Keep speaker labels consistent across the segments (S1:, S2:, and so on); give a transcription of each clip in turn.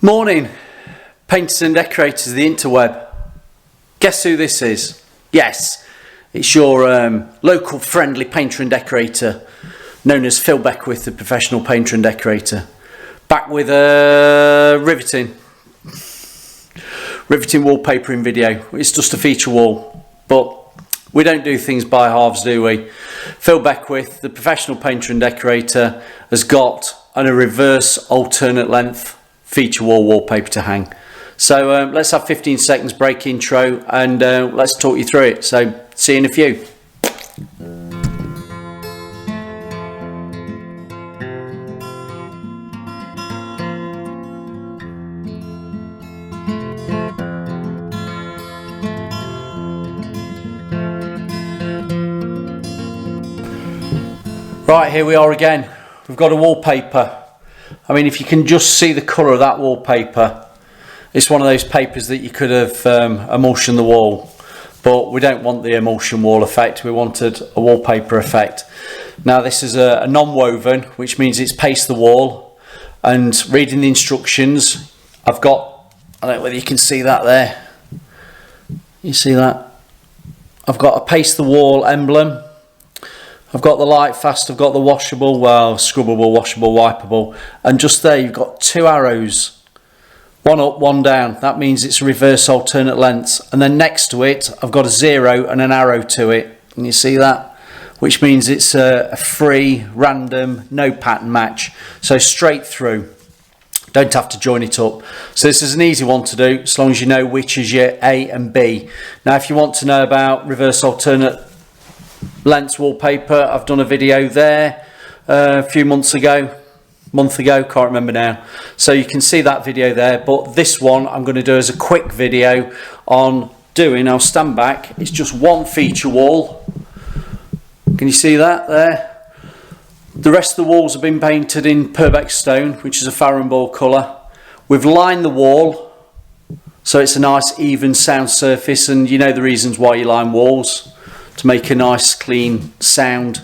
S1: Morning, painters and decorators of the interweb. Guess who this is? Yes, it's your local friendly painter and decorator, known as Phil Beckwith, the professional painter and decorator. Back with a riveting wallpapering video. It's just a feature wall, but we don't do things by halves, do we? Phil Beckwith, the professional painter and decorator, has got a reverse alternate length feature wall wallpaper to hang. So let's have 15 seconds break intro and let's talk you through it. So see you in a few. Right, here we are again. We've got a wallpaper. I mean, if you can just see the colour of that wallpaper, it's one of those papers that you could have emulsioned the wall, but we don't want the emulsion wall effect. We wanted a wallpaper effect. Now this is a non-woven, which means it's paste the wall, and reading the instructions, I've got, I don't know whether you can see that there. You see that? I've got a paste the wall emblem. I've got the light fast, I've got the washable, well, scrubbable, washable, wipeable, and just there you've got two arrows, one up, one down. That means it's a reverse alternate lengths, and then next to it I've got a 0 and an arrow to it. Can you see that? Which means it's a free, random, no pattern match, so straight through. Don't have to join it up. So this is an easy one to do, as long as you know which is your A and B. Now if you want to know about reverse alternate lengths wallpaper, I've done a video there a few month ago, can't remember now. So you can see that video there, but this one I'm going to do as a quick video on doing, I'll stand back, it's just one feature wall. Can you see that there? The rest of the walls have been painted in Purbeck stone, which is a Farrenball colour. We've lined the wall, so it's a nice even sound surface, and you know the reasons why you line walls. To make a nice clean sound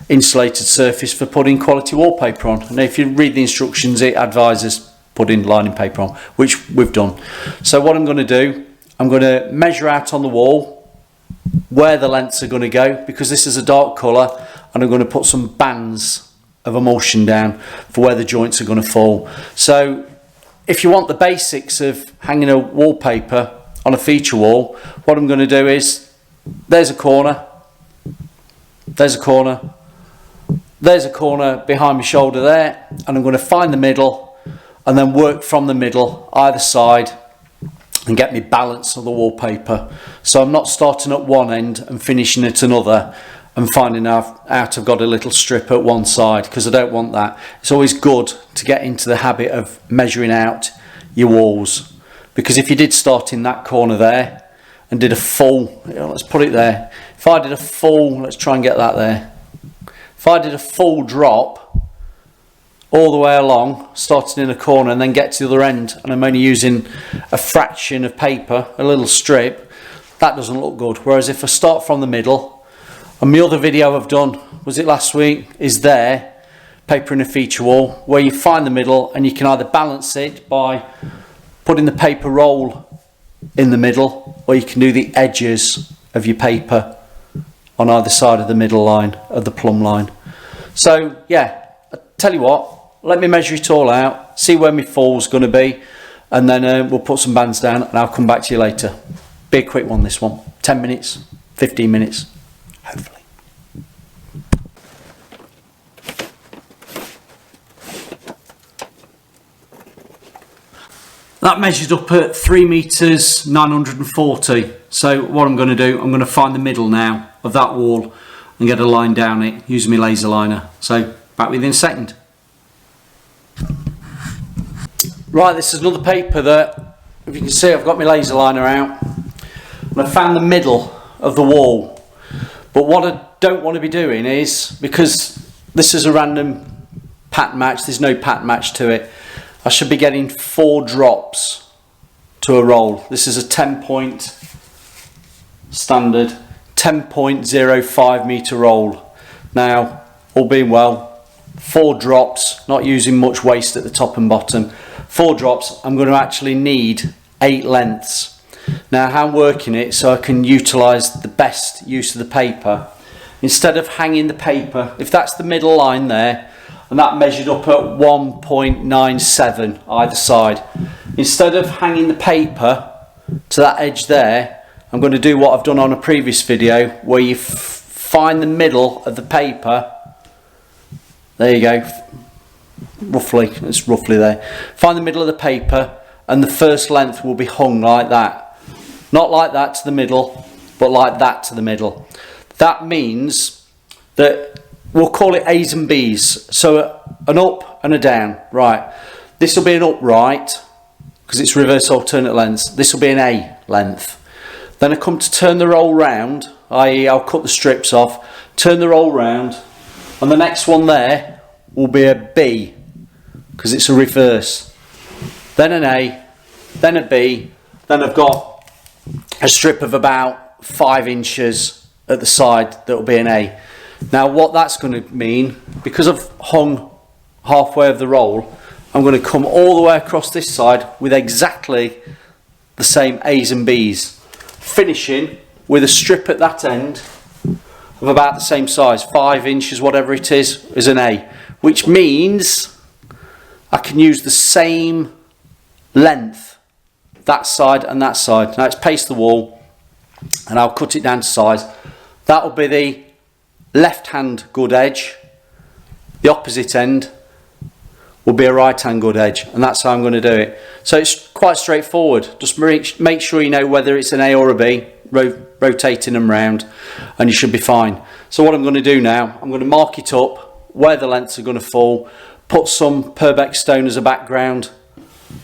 S1: insulated surface for putting quality wallpaper on. And if you read the instructions, it advises putting lining paper on, which we've done. So what I'm going to do, I'm going to measure out on the wall where the lengths are going to go, because this is a dark colour, and I'm going to put some bands of emulsion down for where the joints are going to fall. So if you want the basics of hanging a wallpaper on a feature wall, what I'm going to do is, there's a corner, there's a corner, there's a corner behind my shoulder there, and I'm going to find the middle and then work from the middle either side and get me balance of the wallpaper. So I'm not starting at one end and finishing at another and finding out I've got a little strip at one side, because I don't want that. It's always good to get into the habit of measuring out your walls, because if you did start in that corner there and did a full, let's put it there, if I did a full, let's try and get that there, if I did a full drop all the way along, starting in a corner and then get to the other end, and I'm only using a fraction of paper, a little strip, that doesn't look good. Whereas if I start from the middle, and my other video I've done, was it last week, is there, paper in a feature wall, where you find the middle and you can either balance it by putting the paper roll in the middle, or you can do the edges of your paper on either side of the middle line of the plumb line. So yeah, I tell you what, let me measure it all out, see where my fall's going to be, and then we'll put some bands down and I'll come back to you later. Be a quick one, this one, 10 minutes, 15 minutes, hopefully. That measured up at 3 meters 940. So what I'm going to do, I'm going to find the middle now of that wall and get a line down it using my laser liner. So back within a second. Right, this is another paper that, if you can see, I've got my laser liner out and I found the middle of the wall. But what I don't want to be doing is, because this is a random pattern match, there's no pattern match to it, I should be getting 4 drops to a roll. This is a 10 point standard 10.05 meter roll. Now, all being well, 4 drops, not using much waste at the top and bottom, 4 drops, I'm going to actually need 8 lengths. Now how I'm working it so I can utilise the best use of the paper, instead of hanging the paper, if that's the middle line there, and that measured up at 1.97 either side, instead of hanging the paper to that edge there, I'm going to do what I've done on a previous video, where you find the middle of the paper. There you go, roughly, it's roughly there. Find the middle of the paper and the first length will be hung like that. Not like that to the middle, but like that to the middle. That means that we'll call it A's and B's. So an up and a down, right. This will be an upright, because it's reverse alternate lengths. This will be an A length. Then I come to turn the roll round, i.e. I'll cut the strips off, turn the roll round, and the next one there will be a B, because it's a reverse. Then an A, then a B, then I've got a strip of about 5 inches at the side that will be an A. Now what that's going to mean, because I've hung halfway of the roll, I'm going to come all the way across this side with exactly the same A's and B's, finishing with a strip at that end of about the same size, 5 inches, whatever it is an A, which means I can use the same length, that side and that side. Now it's paste the wall, and I'll cut it down to size. That will be the left hand good edge, the opposite end will be a right hand good edge, and that's how I'm going to do it. So it's quite straightforward. Just make sure you know whether it's an A or a B, rotating them round, and you should be fine. So what I'm going to do now, I'm going to mark it up where the lengths are going to fall, put some Purbeck stone as a background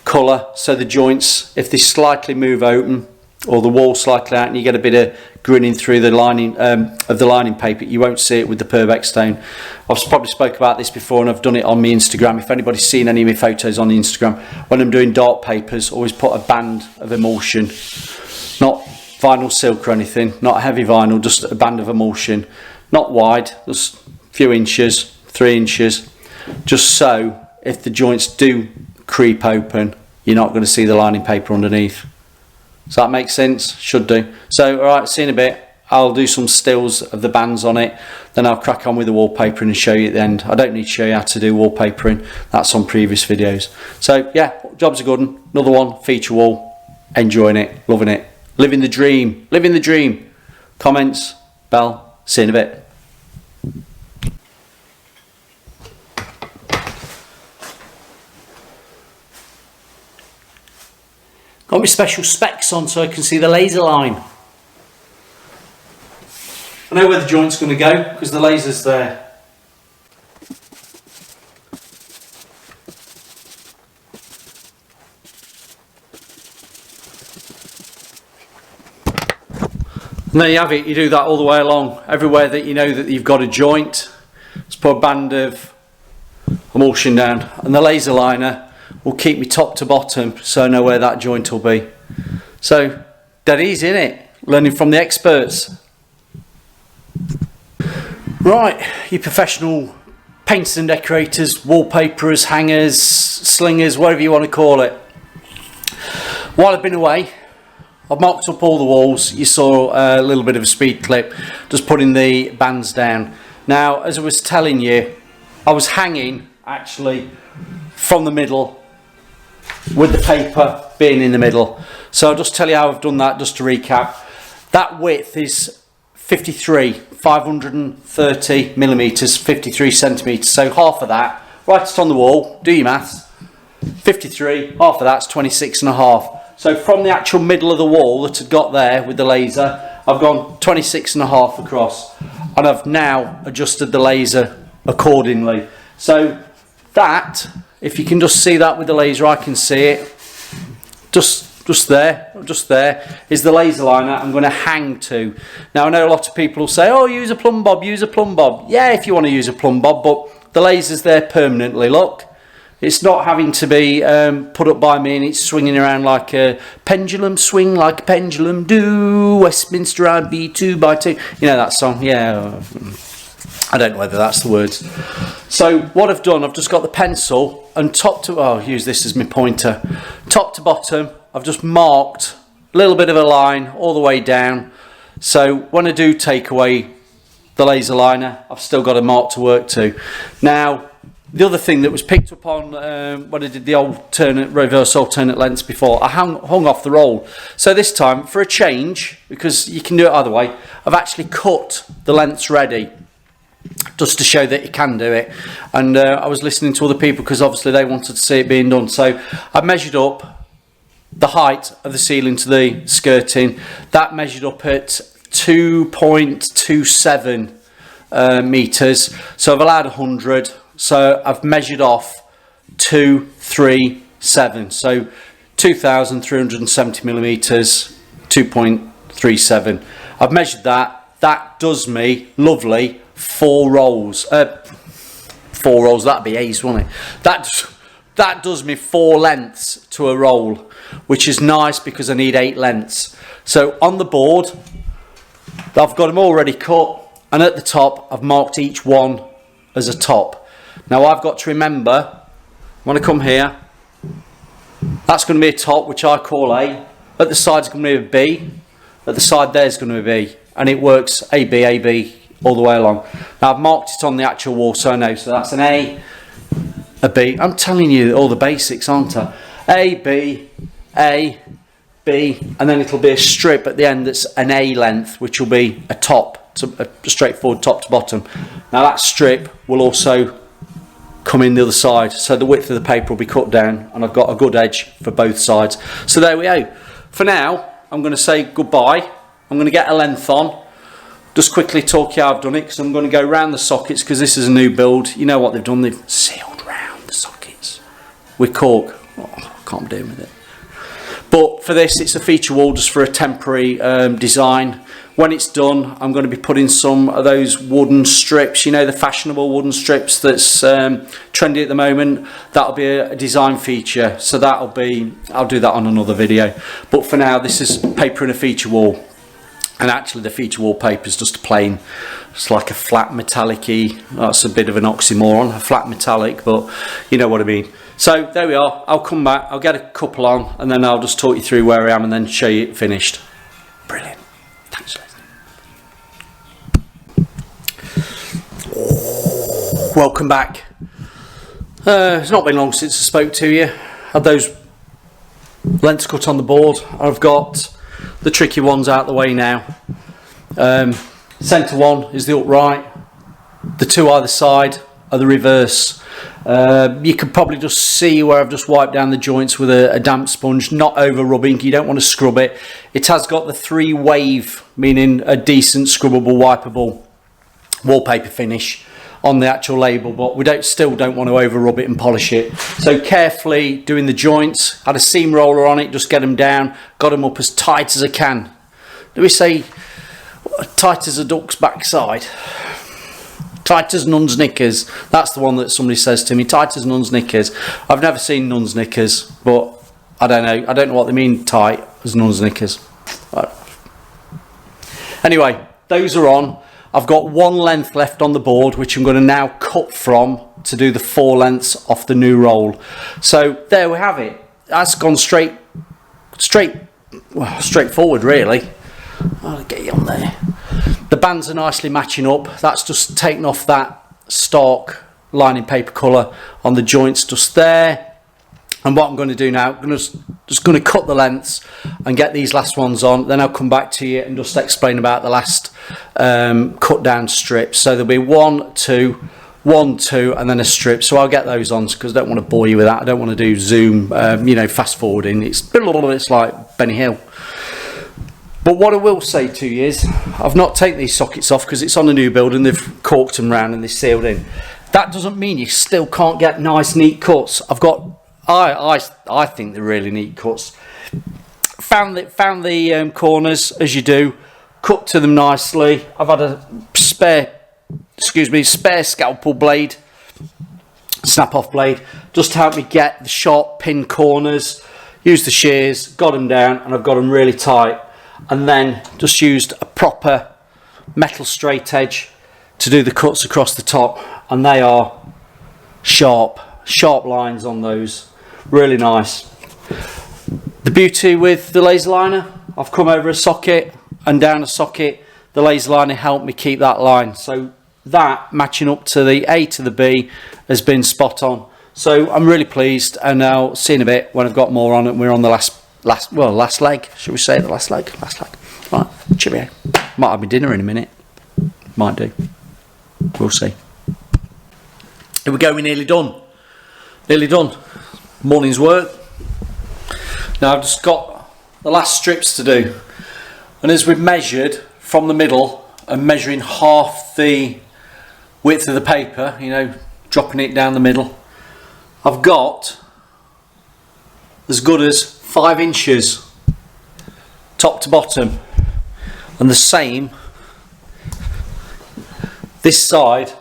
S1: colour, so the joints, if they slightly move open or the wall slightly out and you get a bit of grinning through the lining of the lining paper, you won't see it with the Purbeck stone. I've probably spoke about this before, and I've done it on my Instagram. If anybody's seen any of my photos on the Instagram, when I'm doing dark papers, always put a band of emulsion, not vinyl silk or anything, not heavy vinyl, just a band of emulsion, not wide, just a few inches, 3 inches, just so if the joints do creep open, you're not going to see the lining paper underneath. Does that make sense? Should do. So alright, see you in a bit. I'll do some stills of the bands on it, then I'll crack on with the wallpapering and show you at the end. I don't need to show you how to do wallpapering, that's on previous videos. So yeah, job's a good one. Another one, feature wall, enjoying it, loving it, living the dream, living the dream. Comments, bell, see you in a bit. Got my special specs on so I can see the laser line. I know where the joint's going to go because the laser's there. And there you have it, you do that all the way along. Everywhere that you know that you've got a joint, just put a band of emulsion down, and the laser liner will keep me top to bottom so I know where that joint will be. So dead easy, isn't it? Learning from the experts. Right, you professional painters and decorators, wallpaperers, hangers, slingers, whatever you want to call it. While I've been away, I've marked up all the walls. You saw a little bit of a speed clip, just putting the bands down. Now, as I was telling you, I was hanging actually from the middle with the paper being in the middle. So I'll just tell you how I've done that, just to recap. That width is 530 millimeters, 53 centimeters. So half of that, write it on the wall, do your maths. 53, half of that's 26 and a half. So from the actual middle of the wall that I've got there with the laser, I've gone 26 and a half across, and I've now adjusted the laser accordingly. So that, if you can just see that with the laser, I can see it. Just there is the laser liner I'm going to hang to. Now I know a lot of people will say, oh, use a plumb bob, use a plumb bob. Yeah, if you want to use a plumb bob, but the laser's there permanently. Look, it's not having to be put up by me and it's swinging around like a pendulum, swing like a pendulum, do Westminster Abbey 2 by 2. You know that song? Yeah. I don't know whether that's the words. So what I've done, I've just got the pencil and I'll use this as my pointer. Top to bottom, I've just marked a little bit of a line all the way down. So when I do take away the laser liner, I've still got a mark to work to. Now, the other thing that was picked up on when I did the reverse alternate lengths before, I hung off the roll. So this time, for a change, because you can do it either way, I've actually cut the lengths ready, just to show that you can do it. And I was listening to other people because obviously they wanted to see it being done. So I measured up the height of the ceiling to the skirting. That measured up at 2.27 meters. So I've allowed 100. So I've measured off 237. So 2,370 millimeters, 2.37. I've measured that. That does me lovely 4 rolls. 4 rolls, that'd be ace, wouldn't it? That does me 4 lengths to a roll, which is nice because I need 8 lengths. So on the board, I've got them already cut, and at the top, I've marked each one as a top. Now I've got to remember, when I come here, that's going to be a top, which I call A. At the side's going to be a B. At the side there's going to be a B. And it works A, B, all the way along. Now I've marked it on the actual wall, so I know. So that's an A, a B. I'm telling you all the basics, aren't I? A, B, and then it'll be a strip at the end that's an A length, which will be a top, a straightforward top to bottom. Now that strip will also come in the other side, so the width of the paper will be cut down, and I've got a good edge for both sides. So there we go. For now, I'm going to say goodbye. I'm going to get a length on. Just quickly talk you how I've done it, because I'm going to go round the sockets, because this is a new build. You know what they've done? They've sealed round the sockets with cork. Oh, I can't be doing with it. But for this, it's a feature wall just for a temporary design. When it's done, I'm going to be putting some of those wooden strips, you know, the fashionable wooden strips that's trendy at the moment. That'll be a design feature. So I'll do that on another video. But for now, this is paper in a feature wall. And actually the feature wallpaper is just plain. It's like a flat metallic-y. That's a bit of an oxymoron, a flat metallic, but you know what I mean. So there we are. I'll come back, I'll get a couple on, and then I'll just talk you through where I am and then show you it finished. Brilliant. Thanks, Leslie. Welcome back. It's not been long since I spoke to you. Had those lengths cut on the board. I've got the tricky ones out the way now. Centre one is the upright. The two either side are the reverse. You can probably just see where I've just wiped down the joints with a damp sponge, not over rubbing. You don't want to scrub it. It has got the 3 wave, meaning a decent scrubbable, wipeable wallpaper finish on the actual label, but we still don't want to over rub it and polish it. So carefully doing the joints. Had a seam roller on it, just get them down, got them up as tight as I can. Do we say tight as a duck's backside? Tight as nun's knickers. That's the one that somebody says to me, tight as nun's knickers. I've never seen nun's knickers, but I don't know. I don't know what they mean, tight as nun's knickers. Anyway, those are on. I've got 1 length left on the board, which I'm going to now cut from to do the 4 lengths off the new roll. So there we have it. That's gone straightforward, really. I'll get you on there. The bands are nicely matching up. That's just taken off that stark lining paper colour on the joints just there. And what I'm going to do now, I'm just going to cut the lengths and get these last ones on. Then I'll come back to you and just explain about the last cut down strips. So there'll be 1, 2, 1, 2, and then a strip. So I'll get those on because I don't want to bore you with that. I don't want to do zoom, fast forwarding. It's like Benny Hill. But what I will say to you is, I've not taken these sockets off because it's on a new build and they've corked them round and they're sealed in. That doesn't mean you still can't get nice, neat cuts. I think they're really neat cuts. Found the corners as you do, cut to them nicely. I've had a spare scalpel blade, snap off blade, just to help me get the sharp pin corners. Used the shears, got them down, and I've got them really tight. And then just used a proper metal straight edge to do the cuts across the top, and they are sharp lines on those, really nice. The beauty with the laser liner, I've come over a socket and down a socket. The laser liner helped me keep that line, so that matching up to the A to the B has been spot on. So I'm really pleased, and I'll see in a bit when I've got more on it. We're on the last leg, should we say the last leg? Right, cheerio. Might have my dinner in a minute, might do, we'll see. Here we go, we're nearly done, morning's work. Now I've just got the last strips to do, and as we've measured from the middle and measuring half the width of the paper, you know, dropping it down the middle, I've got as good as 5 inches top to bottom, and the same this side.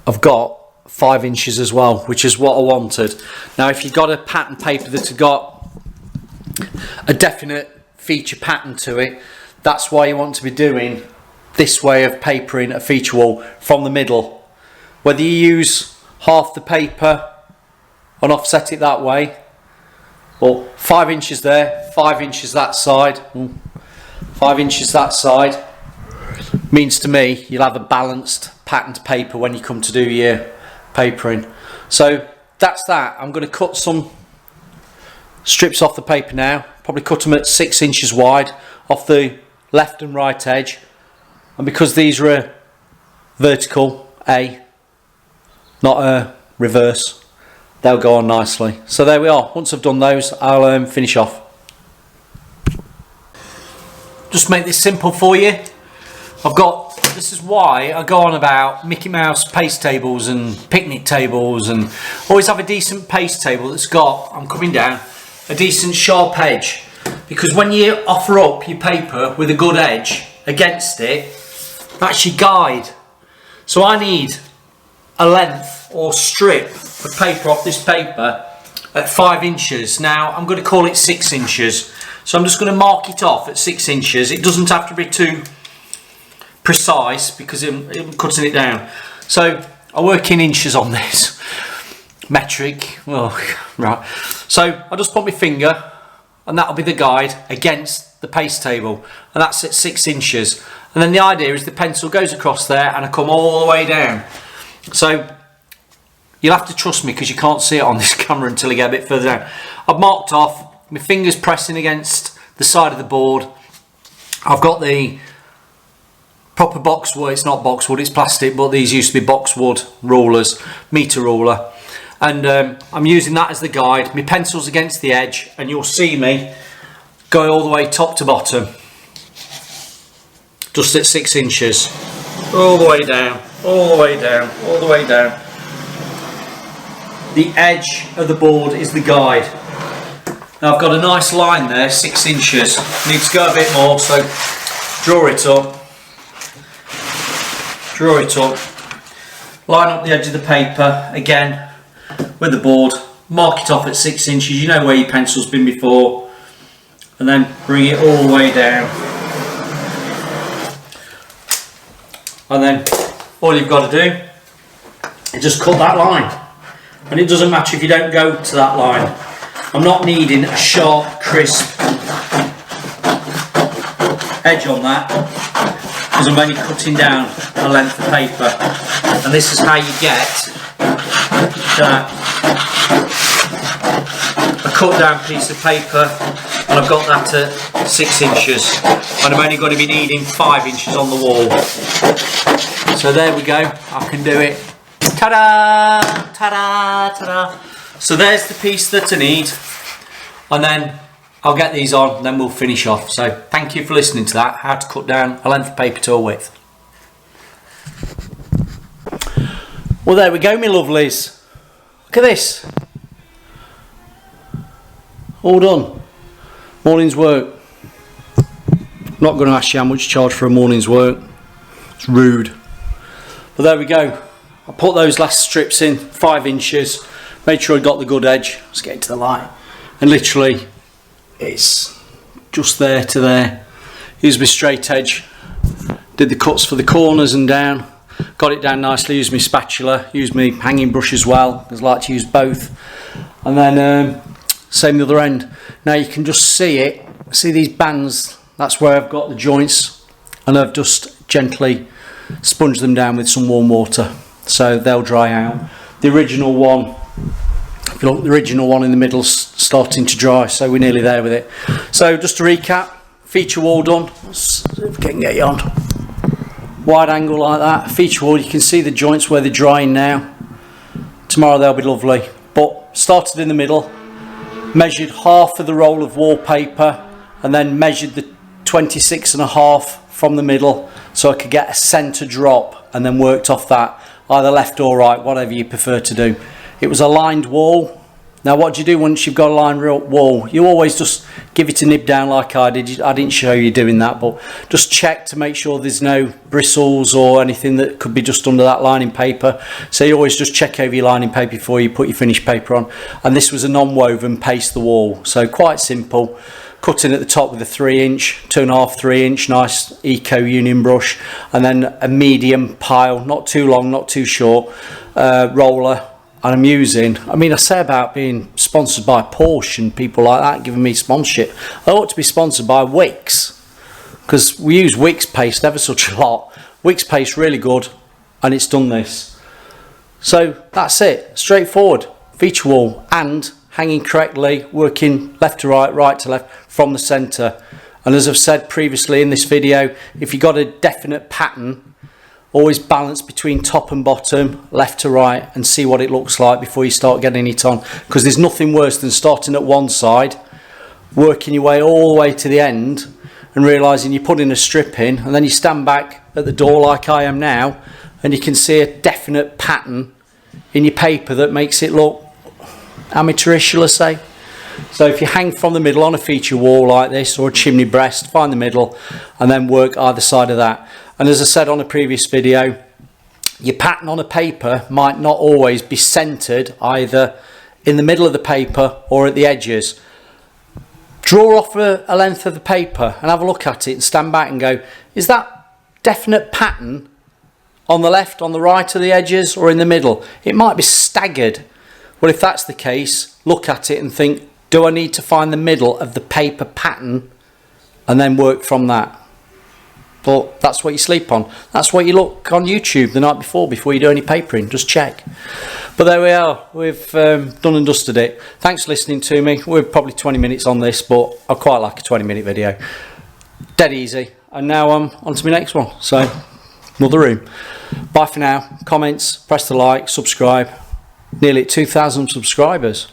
S1: I've got 5 inches as well, which is what I wanted. Now if you've got a pattern paper that's got a definite feature pattern to it, that's why you want to be doing this way of papering a feature wall from the middle. Whether you use half the paper and offset it that way, or 5 inches there, 5 inches that side, 5 inches that side, means to me you'll have a balanced patterned paper when you come to do your papering. So that's that. I'm going to cut some strips off the paper now, probably cut them at 6 inches wide off the left and right edge, and because these are a vertical A, not a reverse, they'll go on nicely. So there we are. Once I've done those, I'll finish off. Just make this simple for you. This is why I go on about Mickey Mouse paste tables and picnic tables, and always have a decent paste table that's got, I'm coming down, a decent sharp edge, because when you offer up your paper with a good edge against it, that's your guide. So I need a length or strip of paper off this paper at 5 inches. Now I'm going to call it 6 inches, so I'm just going to mark it off at 6 inches. It doesn't have to be too precise because I'm cutting it down. So I work in inches on this, metric, well, right. So I just put my finger, and that'll be the guide against the paste table, and that's at 6 inches. And then the idea is the pencil goes across there and I come all the way down. So you'll have to trust me because you can't see it on this camera until I get a bit further down. I've marked off, my fingers pressing against the side of the board. I've got the proper boxwood, it's not boxwood, it's plastic, but these used to be boxwood rulers, meter ruler, and I'm using that as the guide. My pencil's against the edge, and you'll see me go all the way top to bottom, just at 6 inches, all the way down, all the way down, all the way down. The edge of the board is the guide. Now I've got a nice line there, 6 inches, need to go a bit more, so draw it up. Draw it up, line up the edge of the paper again with the board, mark it off at 6 inches, you know where your pencil's been before, and then bring it all the way down. And then all you've got to do is just cut that line, and it doesn't matter if you don't go to that line. I'm not needing a sharp, crisp edge on that, because I'm only cutting down a length of paper, and this is how you get a cut down piece of paper, and I've got that at 6 inches, and I'm only going to be needing 5 inches on the wall. So there we go, I can do it. Ta-da! Ta-da! Ta-da! So there's the piece that I need, and then I'll get these on and then we'll finish off. So thank you for listening to that, how to cut down a length of paper to a width. Well, there we go, my lovelies. Look at this. All done. Morning's work. I'm not going to ask you how much you charge for a morning's work. It's rude. But there we go. I put those last strips in, 5 inches. Made sure I got the good edge. Let's get into the light. And literally, it's just there to there. Here's my straight edge did the cuts for the corners and down, got it down nicely, used my spatula, used my hanging brush as well, because I like to use both. And then same the other end. Now you can just see it, see these bands, that's where I've got the joints, and I've just gently sponged them down with some warm water so they'll dry out. The original one, if you look, the original one in the middle's starting to dry, so we're nearly there with it. So just to recap, feature wall done. Let's see if we can get you on. Wide angle like that, feature wall, you can see the joints where they're drying now. Tomorrow they'll be lovely. But started in the middle, measured half of the roll of wallpaper, and then measured the 26.5 from the middle so I could get a centre drop, and then worked off that, either left or right, whatever you prefer to do. It was a lined wall. Now what do you do once you've got a lined wall? You always just give it a nib down like I did. I didn't show you doing that, but just check to make sure there's no bristles or anything that could be just under that lining paper. So you always just check over your lining paper before you put your finished paper on. And this was a non-woven paste the wall, so quite simple. Cutting at the top with a 3-inch, 2.5, 3-inch, nice Eco Union brush, and then a medium pile, not too long, not too short, roller. And I'm using, I mean, I say about being sponsored by Porsche and people like that giving me sponsorship. I ought to be sponsored by Wix, because we use Wix paste ever such a lot. Wix paste really good, and it's done this. So that's it, straightforward. Feature wall and hanging correctly, working left to right, right to left from the centre. And as I've said previously in this video, if you've got a definite pattern, always balance between top and bottom, left to right, and see what it looks like before you start getting it on. Because there's nothing worse than starting at one side, working your way all the way to the end, and realising you're putting a strip in, and then you stand back at the door like I am now, and you can see a definite pattern in your paper that makes it look amateurish, shall I say. So if you hang from the middle on a feature wall like this, or a chimney breast, find the middle, and then work either side of that. And as I said on a previous video, your pattern on a paper might not always be centered either in the middle of the paper or at the edges. Draw off a length of the paper and have a look at it and stand back and go, is that definite pattern on the left, on the right of the edges, or in the middle? It might be staggered. Well, if that's the case, look at it and think, do I need to find the middle of the paper pattern, and then work from that? But that's what you sleep on. That's what you look on YouTube the night before you do any papering. Just check. But there we are. We've done and dusted it. Thanks for listening to me. We're probably 20 minutes on this, but I quite like a 20-minute video. Dead easy. And now I'm on to my next one. So, another room. Bye for now. Comments, press the like, subscribe. Nearly at 2,000 subscribers.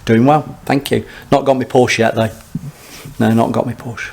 S1: Doing well. Thank you. Not got me Porsche yet though. No, not got me Porsche.